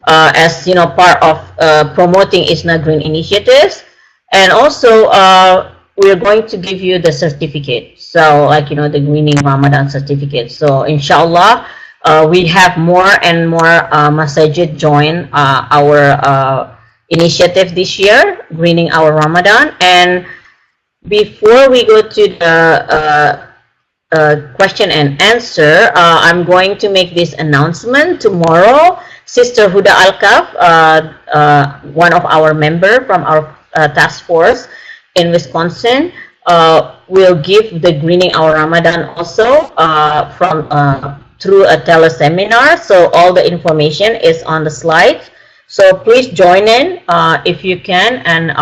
as part of promoting ISNA Green initiatives. And also we're going to give you the certificate, so like the Greening Ramadan certificate. So inshallah we have more and more masajid join our initiative this year, Greening our Ramadan. And before we go to the question and answer, I'm going to make this announcement. Tomorrow, Sister Huda Alkaf, one of our member from our task force in Wisconsin, will give the Greening Our Ramadan also from through a teleseminar. So all the information is on the slide. So please join in if you can, and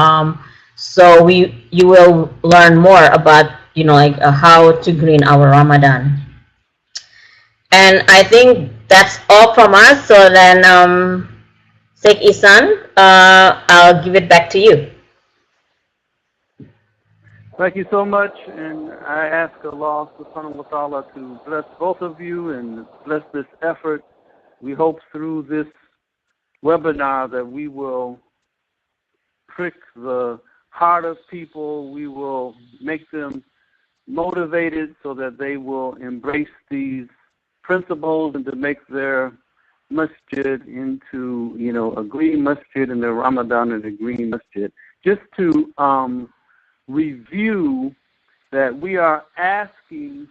so you will learn more about like how to green our Ramadan. And I think that's all from us. So then, Sheikh Isan, I'll give it back to you. Thank you so much, and I ask Allah subhanahu wa ta'ala to bless both of you and bless this effort. We hope through this webinar that we will prick the heart of people, we will make them motivated so that they will embrace these principles and to make their masjid into, a green masjid, and their Ramadan and a green masjid. Just to review that we are asking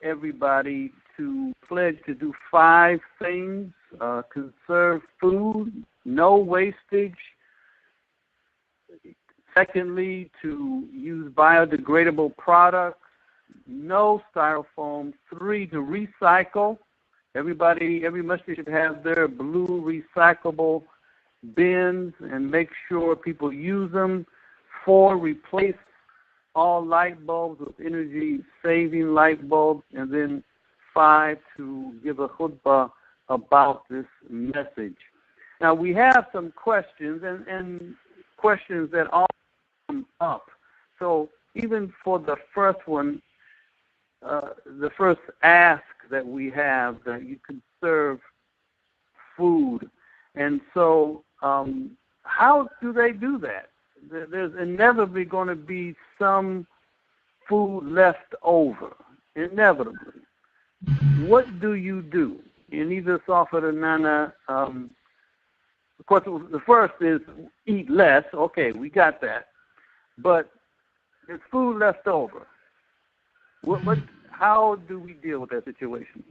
everybody to pledge to do 5 things: conserve food, no wastage. Secondly, to use biodegradable products, no styrofoam. 3, to recycle. Every masjid should have their blue recyclable bins and make sure people use them. 4, replace all light bulbs with energy-saving light bulbs. And then 5, to give a khutbah about this message. Now, we have some questions, and questions that all come up. So even for the first one, the first ask that we have, that you can serve food. And so how do they do that? There's inevitably going to be some food left over, inevitably. What do you do? In either Safed or Nana, of course, the first is eat less. Okay, we got that. But there's food left over. How do we deal with that situation?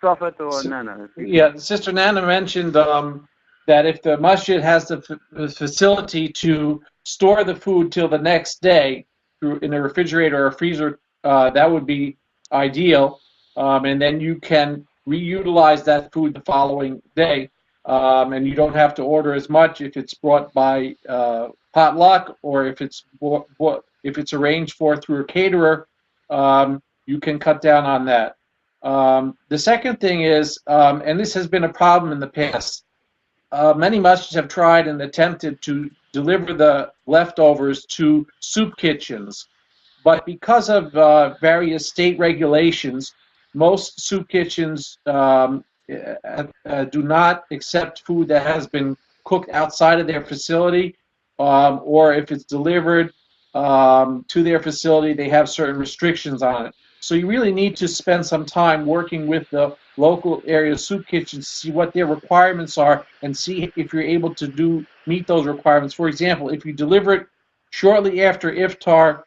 Safed or Nana? Yeah, Sister Nana mentioned that if the masjid has the facility to store the food till the next day in a refrigerator or a freezer, that would be ideal. And then you can reutilize that food the following day. And you don't have to order as much if it's brought by potluck, or if it's arranged for through a caterer. You can cut down on that. The second thing is, and this has been a problem in the past, many masjids have tried and attempted to deliver the leftovers to soup kitchens. But because of various state regulations, most soup kitchens do not accept food that has been cooked outside of their facility, or if it's delivered to their facility, they have certain restrictions on it. So you really need to spend some time working with the local area soup kitchens to see what their requirements are and see if you're able to meet those requirements. For example, if you deliver it shortly after iftar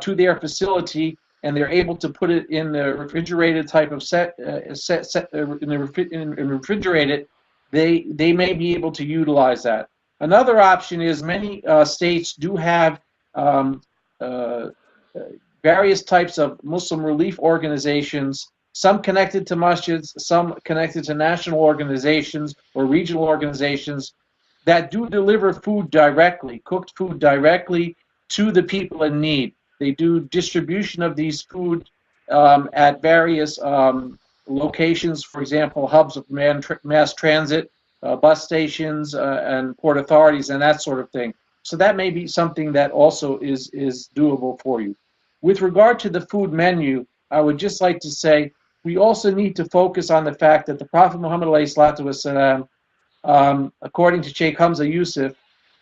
to their facility, and they're able to put it in the refrigerated type of refrigerate it, they may be able to utilize that. Another option is many states do have various types of Muslim relief organizations, some connected to masjids, some connected to national organizations or regional organizations that do deliver food directly, cooked food directly to the people in need. They do distribution of these food at various locations, for example, hubs of mass transit, bus stations, and port authorities, and that sort of thing. So that may be something that also is doable for you. With regard to the food menu, I would just like to say we also need to focus on the fact that the Prophet Muhammad ﷺ, according to Sheikh Hamza Yusuf,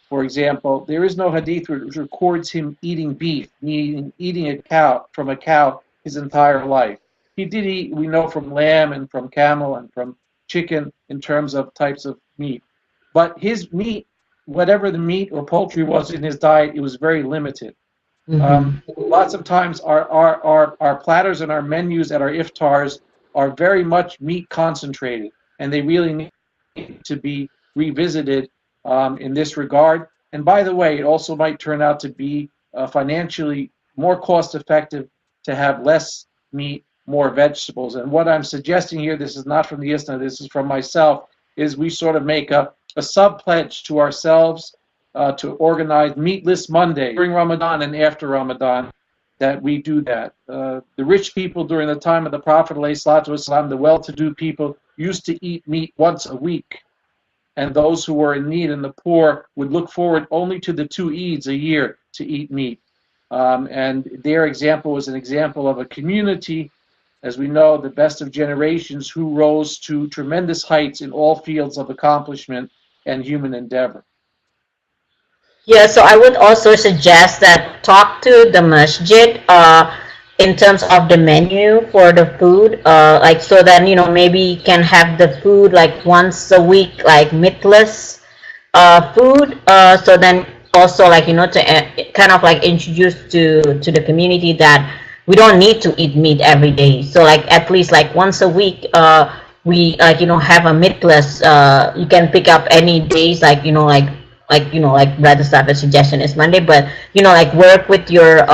for example, there is no hadith which records him eating beef, meaning eating from a cow his entire life. He did eat, we know, from lamb and from camel and from chicken in terms of types of meat. But his meat, whatever the meat or poultry was in his diet, it was very limited. Lots of times our platters and our menus at our iftars are very much meat concentrated, and they really need to be revisited in this regard. And by the way, it also might turn out to be financially more cost effective to have less meat, more vegetables. And what I'm suggesting here, this is not from the ISNA, this is from myself, is we sort of make a sub-pledge to ourselves to organize Meatless Monday during Ramadan and after Ramadan, that we do that. The rich people during the time of the Prophet ﷺ, the well-to-do people, used to eat meat once a week. And those who were in need and the poor would look forward only to the 2 Eids a year to eat meat. And their example was an example of a community, as we know, the best of generations, who rose to tremendous heights in all fields of accomplishment and human endeavor. Yeah, so I would also suggest that talk to the masjid in terms of the menu for the food, like so that maybe you can have the food like once a week, like meatless food. So then also like to kind of like introduce to the community that we don't need to eat meat every day. So like at least like once a week, we like have a meatless. You can pick up any days like like Brother Safed's suggestion is Monday, but like work with your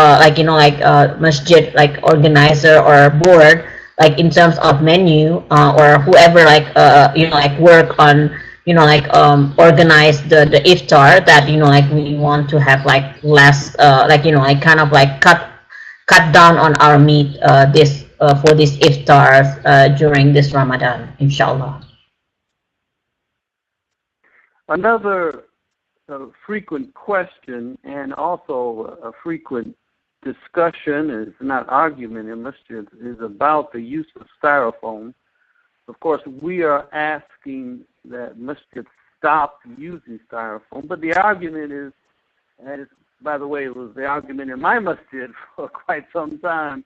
masjid like organizer or board, like in terms of menu, or whoever like like work on organize the iftar, that like we want to have like less like kind of like cut down on our meat this for these iftars during this Ramadan, inshallah. Another frequent question and also a frequent discussion, is not argument in masjid, is about the use of styrofoam. Of course, we are asking that masjid stop using styrofoam, but the argument is, and by the way, it was the argument in my masjid for quite some time,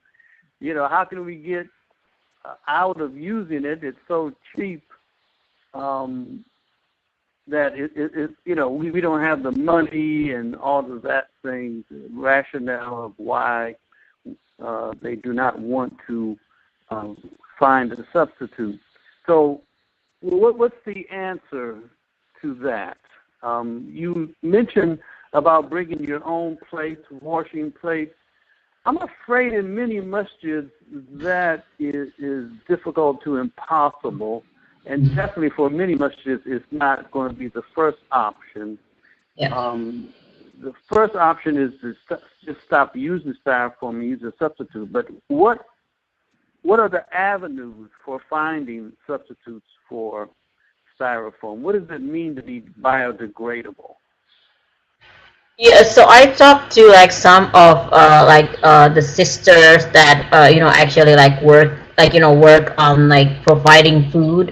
how can we get out of using it? It's so cheap that we don't have the money and all of that things, rationale of why they do not want to find a substitute. So what's the answer to that? You mentioned about bringing your own plates, washing plates. I'm afraid in many masjids that is difficult to impossible. And definitely for many masjids, it's not going to be the first option. Yeah. The first option is to just stop using styrofoam and use a substitute. But what are the avenues for finding substitutes for styrofoam? What does it mean to be biodegradable? Yeah, so I talked to like some of the sisters that actually work on like providing food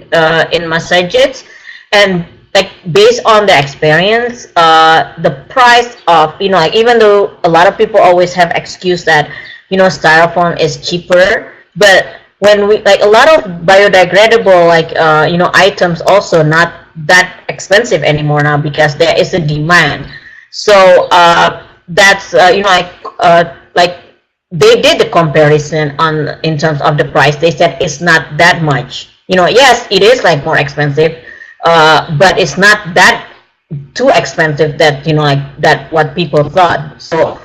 in masajids, and like based on the experience, the price of even though a lot of people always have excuse that styrofoam is cheaper, but when we like a lot of biodegradable items also not that expensive anymore now because there is a demand. So that's like they did the comparison in terms of the price. They said it's not that much. Yes, it is like more expensive, but it's not that too expensive that that what people thought. So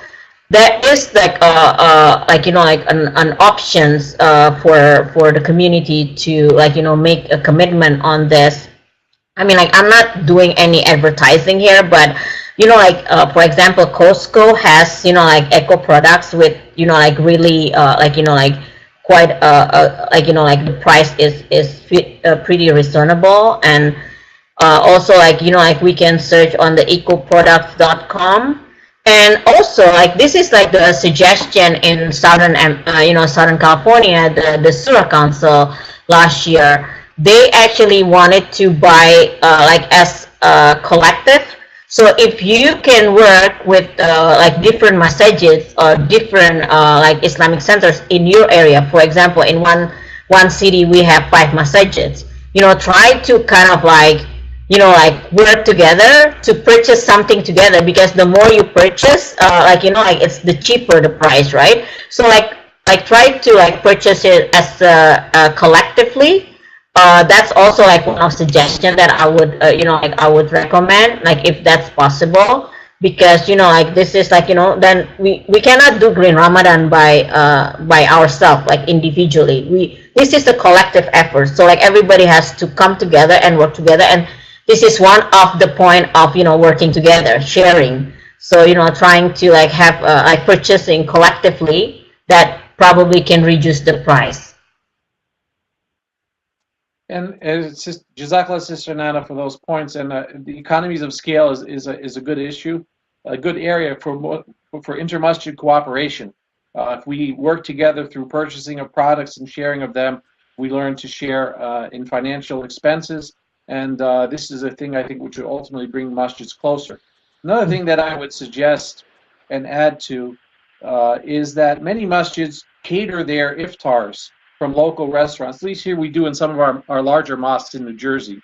there is like an options for the community to make a commitment on this. I mean, like, I'm not doing any advertising here, but for example, Costco has eco products with really quite the price is pretty reasonable, and also we can search on the ecoproducts.com. And also this is the suggestion in Southern California, the Sewer Council last year. They actually wanted to buy as a collective. So if you can work with different masajids or different Islamic centers in your area, for example, in one city we have 5 masajids. Try to kind of work together to purchase something together, because the more you purchase, it's the cheaper the price, right? So try to purchase it as collectively. That's also one of suggestion that I would I would recommend, if that's possible, because this is then we cannot do Green Ramadan by ourselves, individually. This is a collective effort, so everybody has to come together and work together, and this is one of the point of working together, sharing. So trying to have purchasing collectively, that probably can reduce the price. And it's just Jazakallah, Sister Nana, for those points. And the economies of scale is a good issue, a good area for inter-masjid cooperation. If we work together through purchasing of products and sharing of them, we learn to share in financial expenses. And this is a thing, I think, which will ultimately bring masjids closer. Another thing that I would suggest and add to is that many masjids cater their iftars from local restaurants. At least here we do in some of our larger mosques in New Jersey.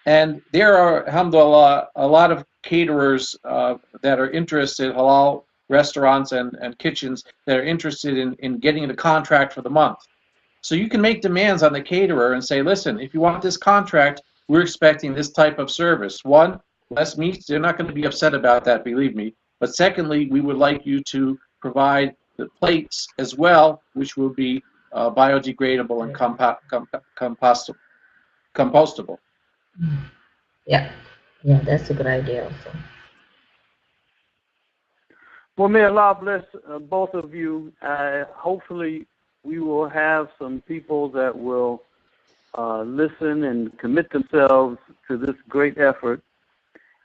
And there are, alhamdulillah, a lot of caterers that are interested, halal restaurants and kitchens that are interested in getting the contract for the month. So you can make demands on the caterer and say, listen, if you want this contract, we're expecting this type of service. One, less meat. They're not going to be upset about that, believe me. But secondly, we would like you to provide the plates as well, which will be biodegradable and compostable. Yeah, that's a good idea also. Well, may Allah bless both of you. Hopefully, we will have some people that will listen and commit themselves to this great effort.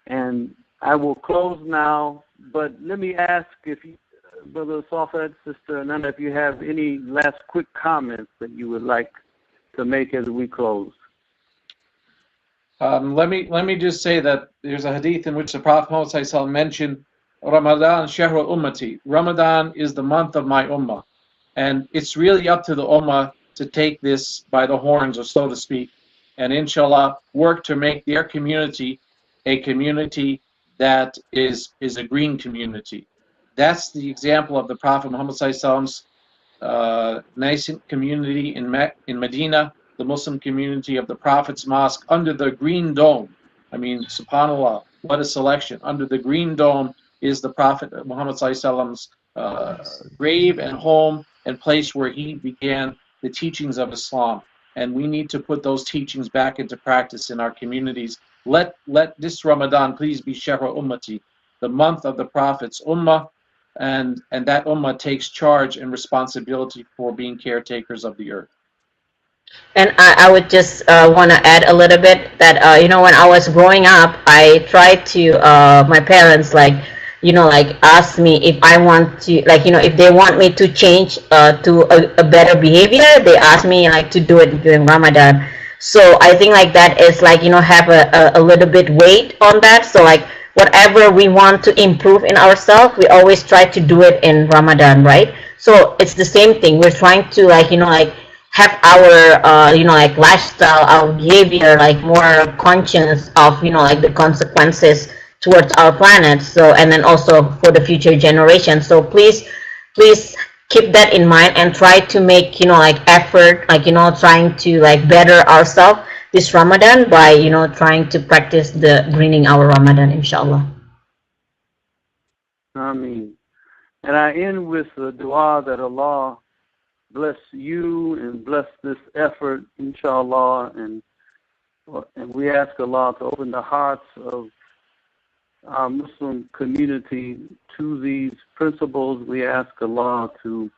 And I will close now, but let me ask if you, Brother Safed, Sister Ananda, if you have any last quick comments that you would like to make as we close. Let me just say that there's a hadith in which the Prophet Muhammad mentioned Ramadan Shahrul Ummati. Ramadan is the month of my ummah. And it's really up to the ummah to take this by the horns, or so to speak, and inshallah work to make their community a community that is a green community. That's the example of the Prophet Muhammad nascent community in Medina, the Muslim community of the Prophet's mosque under the green dome. I mean, subhanAllah, what a selection. Under the green dome is the Prophet Muhammad grave and home and place where he began the teachings of Islam. And we need to put those teachings back into practice in our communities. Let this Ramadan please be Shahr Ummati, the month of the Prophet's Ummah, and that Ummah takes charge and responsibility for being caretakers of the earth. And I would just want to add a little bit that, when I was growing up, I tried to, my parents, asked me if I want to, if they want me to change to a better behavior, they asked me, to do it during Ramadan. So I think, that is, have a little bit weight on that. So, whatever we want to improve in ourselves, we always try to do it in Ramadan, right? So it's the same thing. We're trying to, have our lifestyle, our behavior more conscious of the consequences towards our planet. So, and then also for the future generations. So please keep that in mind and try to make effort, trying to better ourselves this Ramadan by trying to practice the greening our Ramadan, inshallah. Ameen. And I end with the dua that Allah bless you and bless this effort, inshallah, and we ask Allah to open the hearts of our Muslim community to these principles. We ask Allah to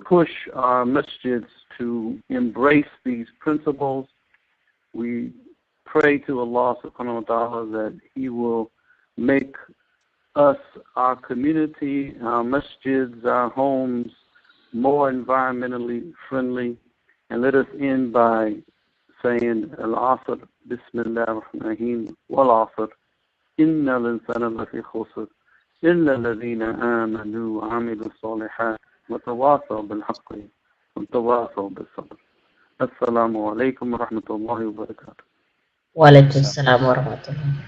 push our masjids to embrace these principles. We pray to Allah subhanahu wa ta'ala that He will make us, our community, our masjids, our homes, more environmentally friendly. And let us end by saying, Al-Asr, Bismillah ar-Rahman ar-Rahim, Wal-Asr, Inna al-Insana lafi khusr, Illa alladhina amanu wa amilu salihat, wa tawasaw bil-haqqi, wa tawasaw bil-sabr. Assalamu alaikum wa rahmatullahi wa barakatuh. Wa alaikum assalam wa rahmatullahi.